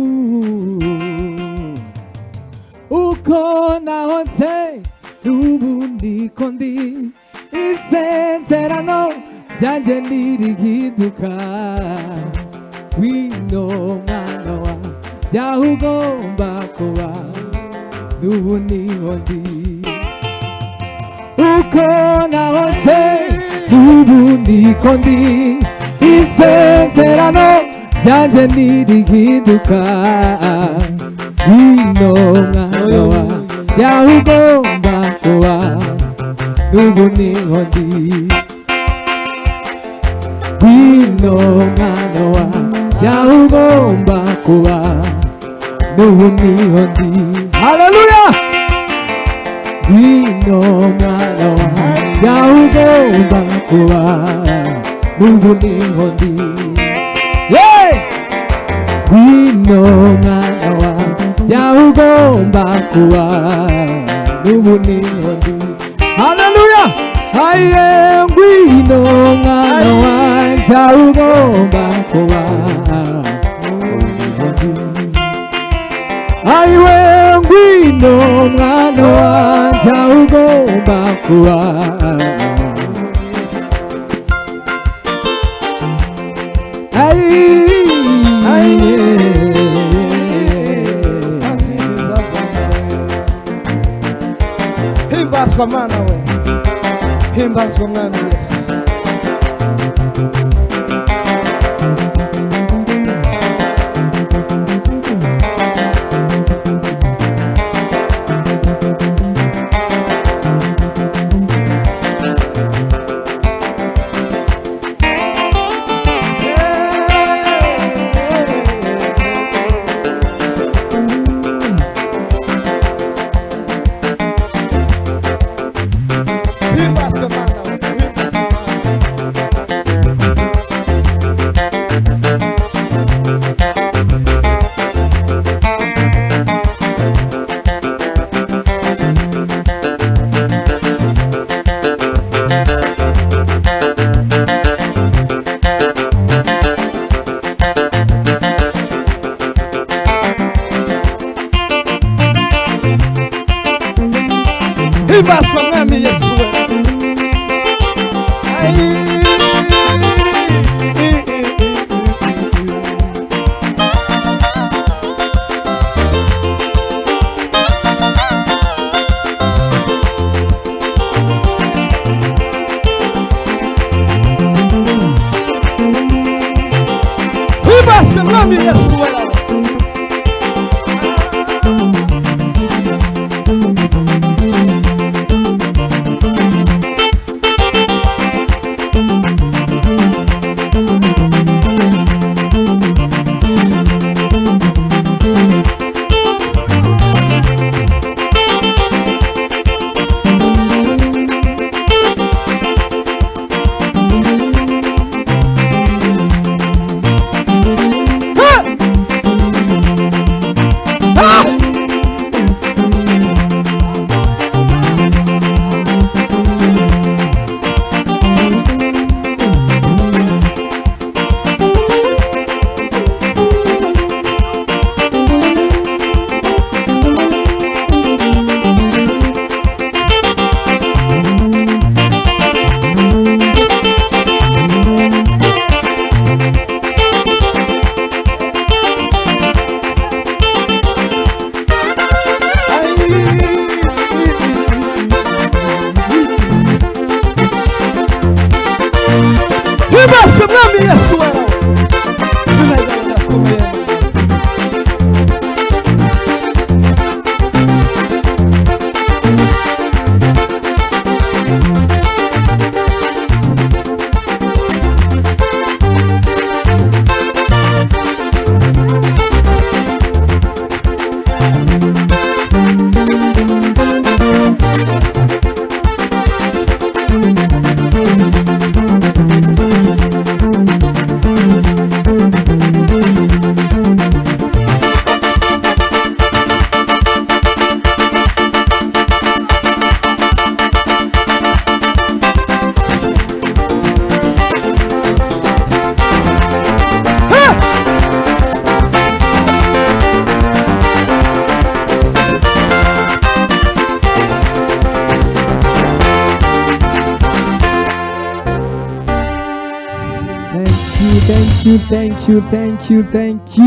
Hallelujah. Uko nahoze n'ubundi ndi isezerano ryanjye ntirihinduka. Wino mwana wa jyaho ugomba kuba n'ubundi ndi. Uko nahoze n'ubundi ndi isezerano ryanjye ntirihinduka. Wino mwana wa jyaho ugomba kuba n'ubundi ndi. Wino mwana wa jyaho ugomba kuba n'ubundi ndi. Hallelujah. Wino mwana wa jyaho ugomba kuba n'ubundi ndi. Yeah. Wino mwana wa jyaho ugomba kuba n'ubundi ndi. Hallelujah. Aye ngwino mwana wa jyaho ugomba kuba n'ubundi ndi. Aye ngwino mwana wa jyaho ugomba kuba. Himbazwa Mana we, himbazwa Mwami Yesu. Himbazwa Mwami Yesu we. Himbazwa Mwami Yesu we. you, thank you, thank you, thank you, thank you.